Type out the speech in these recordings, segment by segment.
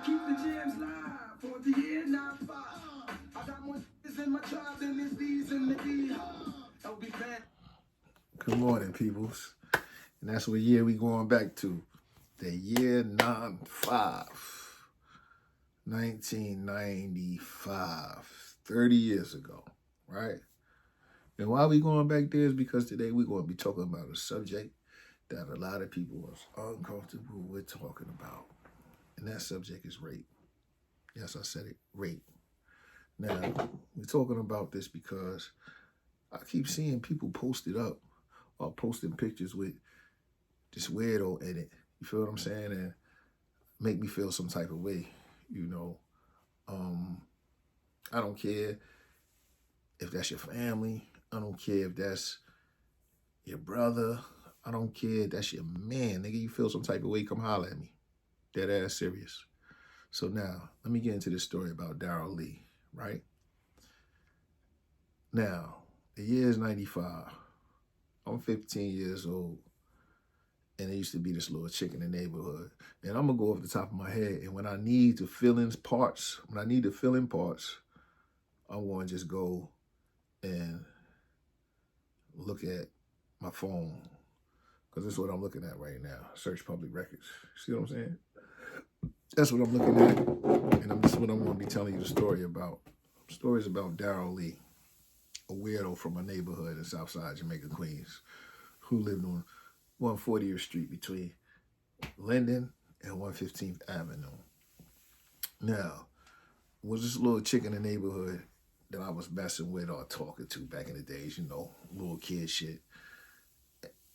Keep the jams live for the year 95. I got more in my tribe than these bees in the bee. I'll be back. Good morning, peoples. And that's what year we going back to. The year 95. 1995. 30 years ago, right? And why we going back there is because today we're going to be talking about a subject that a lot of people are uncomfortable with talking about. And that subject is rape. Yes, I said it, rape. Now, we're talking about this because I keep seeing people post it up or posting pictures with this weirdo in it. You feel what I'm saying? And make me feel some type of way, you know. I don't care if that's your family. I don't care if that's your brother. I don't care if that's your man. Nigga, you feel some type of way, come holler at me. Dead ass serious. So now, let me get into this story about Darryl Lee, right? Now, the year is 95. I'm 15 years old. And there used to be this little chick in the neighborhood. And I'm going to go off the top of my head. And when I need to fill in parts, I'm going to just go and look at my phone. Because this is what I'm looking at right now. Search public records. See what I'm saying? That's what I'm looking at. And this is what I'm going to be telling you the story about. Stories about Darryl Lee, a weirdo from a neighborhood in Southside Jamaica, Queens, who lived on 140th Street between Linden and 115th Avenue. Now, was this little chick in the neighborhood that I was messing with or talking to back in the days, you know, little kid shit,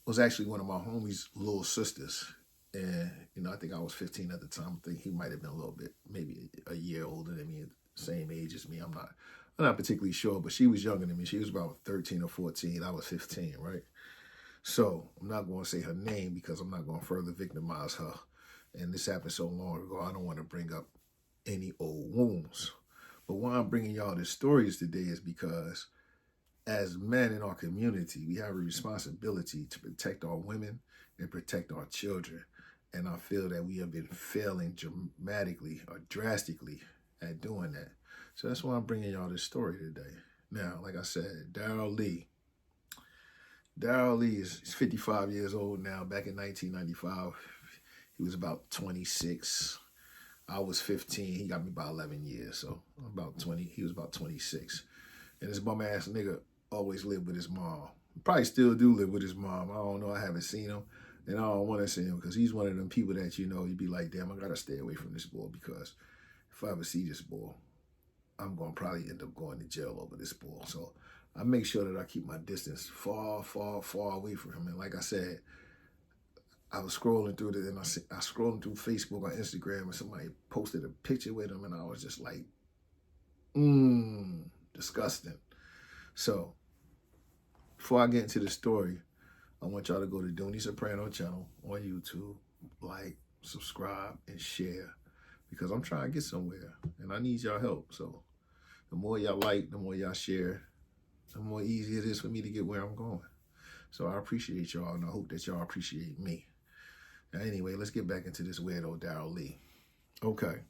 was actually one of my homie's little sisters. And, you know, I think I was 15 at the time. I think he might have been a little bit, maybe a year older than me, same age as me. I'm not particularly sure, but she was younger than me. She was about 13 or 14. I was 15, right? So I'm not going to say her name because I'm not going to further victimize her. And this happened so long ago, I don't want to bring up any old wounds. But why I'm bringing y'all this stories today is because as men in our community, we have a responsibility to protect our women and protect our children. And I feel that we have been failing dramatically or drastically at doing that. So that's why I'm bringing y'all this story today. Now, like I said, Darryl Lee. Darryl Lee is 55 years old now. Back in 1995, he was about 26. I was 15. He got me by 11 years. So about 20. He was about 26. And this bum ass nigga always lived with his mom. Probably still do live with his mom. I don't know. I haven't seen him. And I don't want to see him because he's one of them people that, you know, you'd be like, damn, I got to stay away from this boy because if I ever see this boy, I'm going to probably end up going to jail over this boy. So I make sure that I keep my distance far, far, far away from him. And like I said, I was scrolling through and I scrolling through Facebook or Instagram and somebody posted a picture with him and I was just like, disgusting. So before I get into the story, I want y'all to go to Dooney Soprano channel on YouTube, like, subscribe, and share because I'm trying to get somewhere and I need y'all help. So the more y'all like, the more y'all share, the more easy it is for me to get where I'm going. So I appreciate y'all, and I hope that y'all appreciate me. Now, anyway, let's get back into this weirdo Darryl Lee. Okay.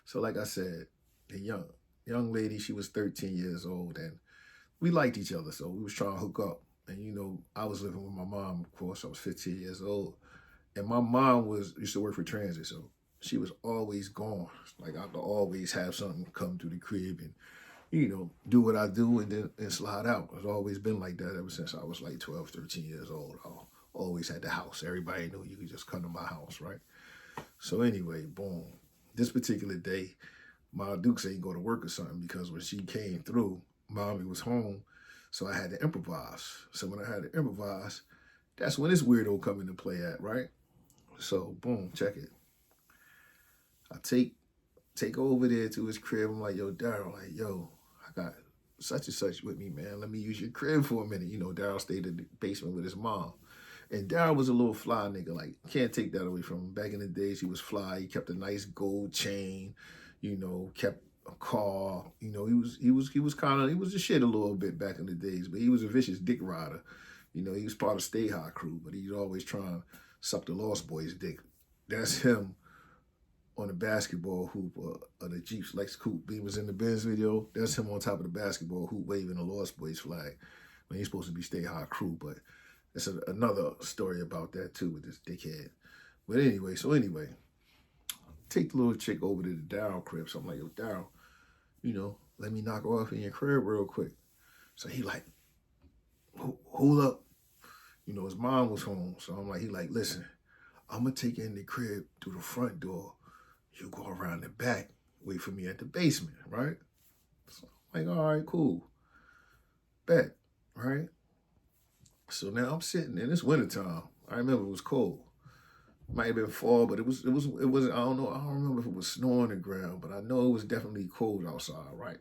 So like I said, the young lady, she was 13 years old, and we liked each other, so we was trying to hook up. And, you know, I was living with my mom, of course. I was 15 years old. And my mom used to work for transit, so she was always gone. Like, I could always have something come to the crib and, you know, do what I do and slide out. It's always been like that ever since I was like 12, 13 years old. I always had the house. Everybody knew you could just come to my house, right? So anyway, boom. This particular day, my Dukes ain't go to work or something because when she came through, Mommy was home, so I had to improvise. So when I had to improvise, that's when this weirdo come into play at, right? So boom, check it. I take over there to his crib. I'm like, yo, Darryl, like, yo, I got such and such with me, man. Let me use your crib for a minute. You know, Darryl stayed in the basement with his mom. And Darryl was a little fly nigga. Like, can't take that away from him. Back in the days, he was fly. He kept a nice gold chain, you know, kept a car. You know, he was the shit a little bit back in the days, but he was a vicious dick rider. You know, he was part of Stay High crew, but he'd always try and suck the Lost Boys' dick. That's him on the basketball hoop of the Jeeps Lex Coupe Beamers in the Benz video. That's him on top of the basketball hoop waving the Lost Boys flag when he's supposed to be Stay High Crew. But it's another story about that too with this dickhead. But anyway, take the little chick over to the Darryl crib. So I'm like, yo, Darryl, let me knock her off in your crib real quick. So he like, hold up. His mom was home. So I'm like, listen, I'm going to take you in the crib through the front door. You go around the back, wait for me at the basement, right? So I'm like, all right, cool. Bet, right? So now I'm sitting, and it's wintertime. I remember it was cold. Might have been fall, but it was, I don't know, I don't remember if it was snow on the ground, but I know it was definitely cold outside, right?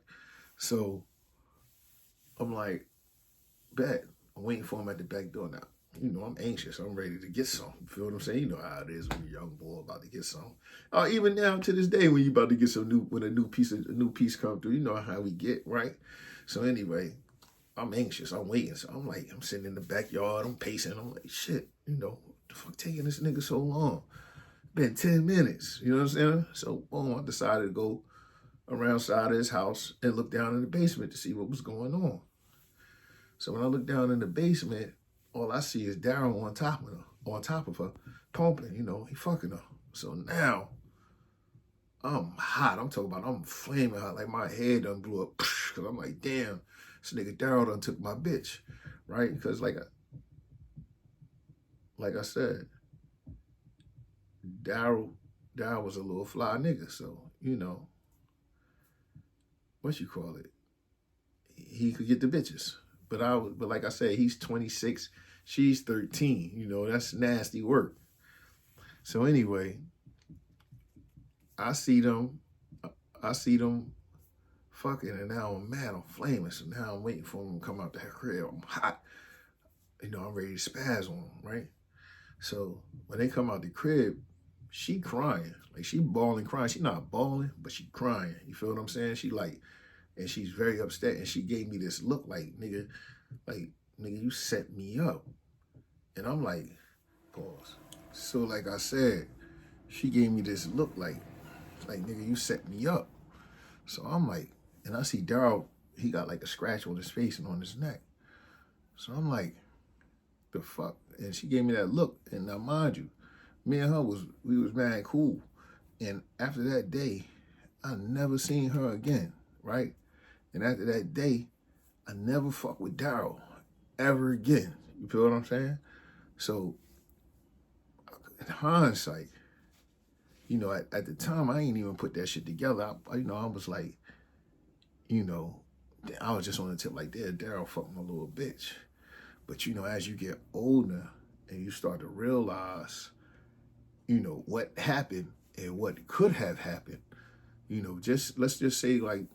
So I'm like, bet. I'm waiting for him at the back door now. I'm anxious. I'm ready to get some. You feel what I'm saying? You know how it is when you're a young boy about to get some. Even now to this day, when you about to get when a new piece come through, you know how we get, right? So anyway, I'm anxious. I'm waiting. So I'm sitting in the backyard. I'm pacing. I'm like, shit, the fuck taking this nigga so long? Been 10 minutes. You know what I'm saying? So boom, I decided to go around side of his house and look down in the basement to see what was going on. So when I look down in the basement, all I see is Darryl on top of her, pumping, he fucking her. So now, I'm hot. I'm talking about I'm flaming hot. Like my head done blew up. Because I'm like, damn, this nigga Darryl done took my bitch. Right? Because like I said, Darryl was a little fly nigga. So, what you call it? He could get the bitches. But like I said, he's 26, she's 13. That's nasty work. So anyway, I see them fucking, and now I'm mad, I'm flaming. So now I'm waiting for him to come out the crib. I'm hot. I'm ready to spaz on him, right? So when they come out the crib, she crying. Like she bawling, crying. She not bawling, but she crying. You feel what I'm saying? And she's very upset, and she gave me this look like, nigga, you set me up. And I'm like, pause. So like I said, she gave me this look like, nigga, you set me up. So I'm like, and I see Darryl, he got like a scratch on his face and on his neck. So I'm like, the fuck? And she gave me that look. And now mind you, me and her we was mad cool. And after that day, I never seen her again, right? And after that day, I never fuck with Darryl ever again. You feel what I'm saying? So, in hindsight, at the time, I ain't even put that shit together. I was like, I was just on the tip like, Darryl fucked my little bitch. But, as you get older and you start to realize, what happened and what could have happened, let's just say like,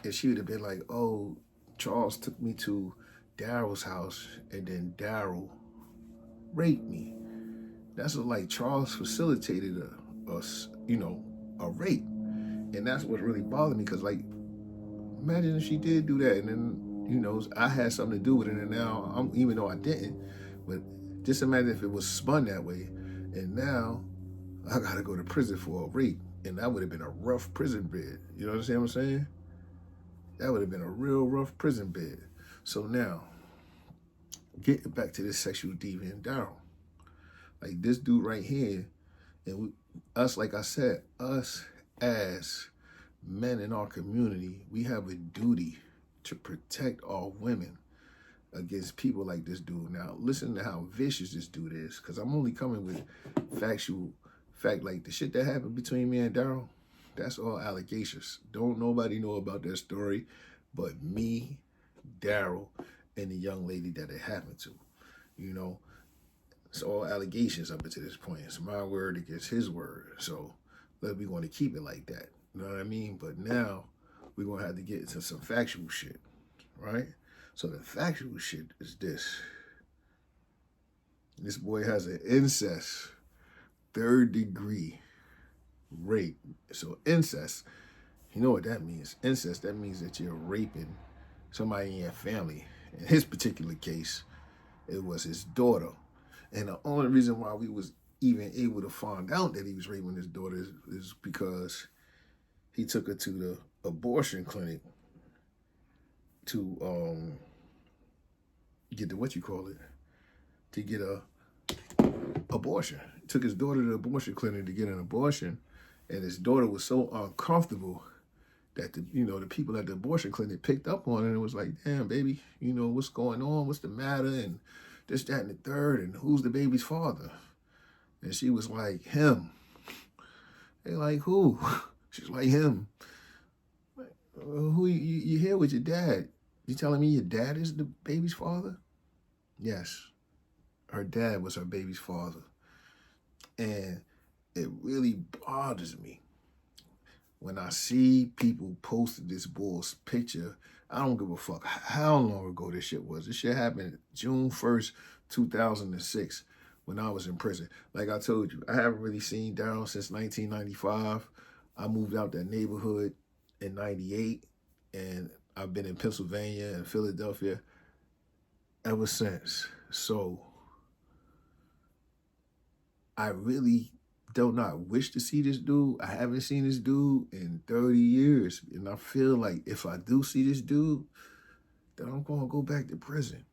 if she would have been like, oh, Charles took me to Darryl's house and then Darryl raped me. That's like Charles facilitated a rape. And that's what really bothered me, because like, imagine if she did do that and then, I had something to do with it, and now even though I didn't, but just imagine if it was spun that way, and now I gotta go to prison for a rape, and that would have been a rough prison bed. You know what I'm saying? That would have been a real rough prison bed. So now, getting back to this sexual deviant Darryl. Like this dude right here, and like I said, us as men in our community, we have a duty to protect our women against people like this dude. Now, listen to how vicious this dude is, because I'm only coming with fact, like the shit that happened between me and Darryl, that's all allegations. Don't nobody know about that story but me, Darryl, and the young lady that it happened to. It's all allegations up until this point. It's my word against his word. So we're going to keep it like that. You know what I mean? But now we're going to have to get into some factual shit, right? So the factual shit is this. This boy has an incest, 3rd degree rape. So incest, you know what that means? Incest, that means that you're raping somebody in your family. In his particular case, it was his daughter. And the only reason why we was even able to find out that he was raping his daughter is because he took her to the abortion clinic to get the to get a abortion. He took his daughter to the abortion clinic to get an abortion, and his daughter was so uncomfortable that the people at the abortion clinic picked up on it and was like, damn, baby, what's going on? What's the matter? And this, that, and the third, and who's the baby's father? And she was like, him. They like, who? She's like, him. Who you here with your dad? You telling me your dad is the baby's father? Yes. Her dad was her baby's father. And it really bothers me when I see people posting this bull's picture. I don't give a fuck how long ago this shit was. This shit happened June 1st, 2006, when I was in prison. Like I told you, I haven't really seen Darryl since 1995. I moved out that neighborhood in 98, and I've been in Pennsylvania and Philadelphia ever since. So I really do not wish to see this dude. I haven't seen this dude in 30 years. And I feel like if I do see this dude, then I'm going to go back to prison.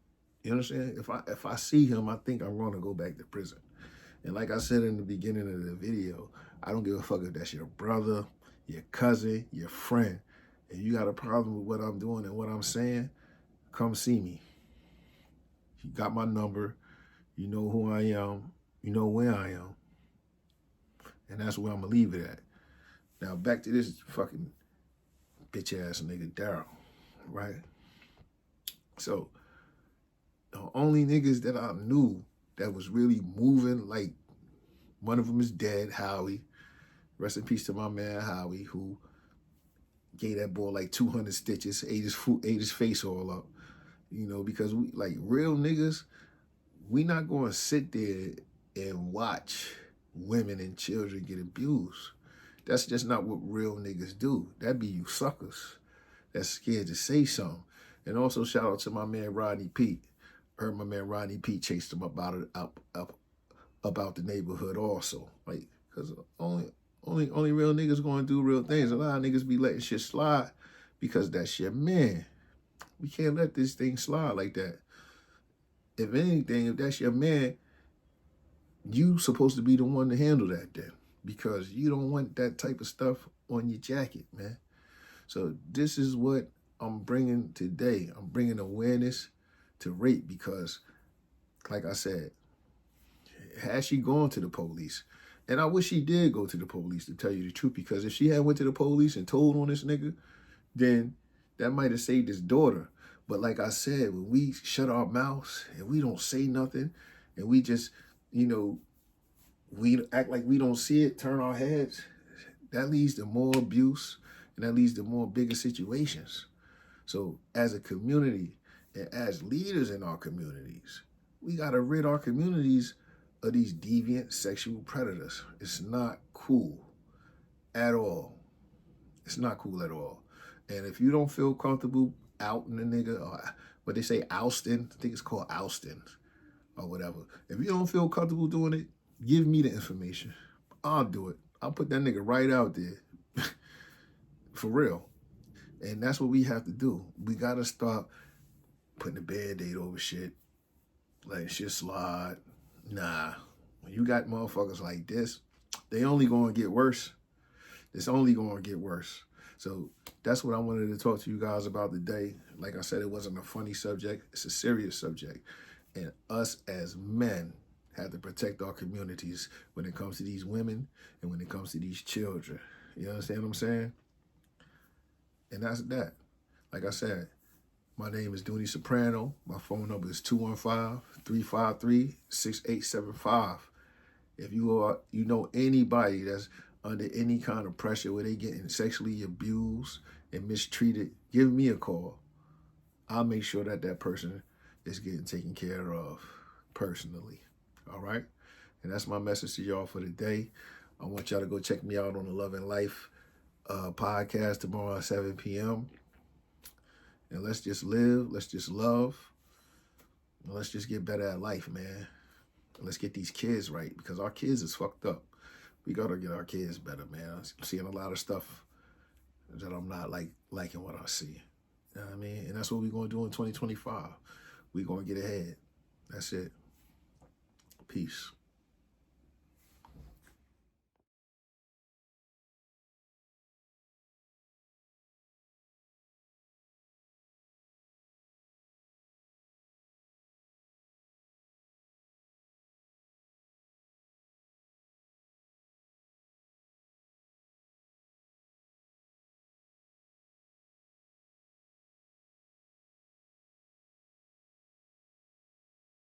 You understand? If I see him, I think I'm going to go back to prison. And like I said in the beginning of the video, I don't give a fuck if that's your brother, your cousin, your friend. If you got a problem with what I'm doing and what I'm saying, come see me. You got my number. You know who I am. You know where I am. And that's where I'm going to leave it at. Now, back to this fucking bitch-ass nigga, Darryl, right? So, the only niggas that I knew that was really moving, like, one of them is dead, Howie. Rest in peace to my man, Howie, who gave that boy like 200 stitches, ate his face all up. Because we, like, real niggas, we not going to sit there and watch women and children get abused. That's just not what real niggas do. That be you suckers that's scared to say something. And also shout out to my man Rodney Pete. Heard my man Rodney Pete chased him about the neighborhood also. Like, because only real niggas going to do real things. A lot of niggas be letting shit slide because that's your man. We can't let this thing slide like that. If anything, if that's your man, you supposed to be the one to handle that then, because you don't want that type of stuff on your jacket, man. So this is what I'm bringing today. I'm bringing awareness to rape because, like I said, has she gone to the police? And I wish she did go to the police, to tell you the truth, because if she had went to the police and told on this nigga, then that might have saved his daughter. But like I said, when we shut our mouths and we don't say nothing and we just, we act like we don't see it, turn our heads, that leads to more abuse and that leads to more bigger situations. So as a community and as leaders in our communities, we got to rid our communities of these deviant sexual predators. It's not cool at all. It's not cool at all. And if you don't feel comfortable outing a nigga, or what they say, ousting, I think it's called ousting or whatever. If you don't feel comfortable doing it, give me the information. I'll do it. I'll put that nigga right out there. For real. And that's what we have to do. We got to stop putting a Band-Aid over shit, letting shit slide. Nah. When you got motherfuckers like this, they only going to get worse. It's only going to get worse. So that's what I wanted to talk to you guys about today. Like I said, it wasn't a funny subject. It's a serious subject. And us as men have to protect our communities when it comes to these women and when it comes to these children. You understand what I'm saying? And that's that. Like I said, my name is Dooney Soprano. My phone number is 215-353-6875. If you know anybody that's under any kind of pressure where they getting sexually abused and mistreated, give me a call. I'll make sure that that person is getting taken care of personally. All right? And that's my message to y'all for today. I want y'all to go check me out on the Love and Life podcast tomorrow at 7 p.m. And let's just live. Let's just love. And let's just get better at life, man. Let's get these kids right, because our kids is fucked up. We got to get our kids better, man. I'm seeing a lot of stuff that I'm not liking what I see. You know what I mean? And that's what we're going to do in 2025. We're going to get ahead. That's it. Peace.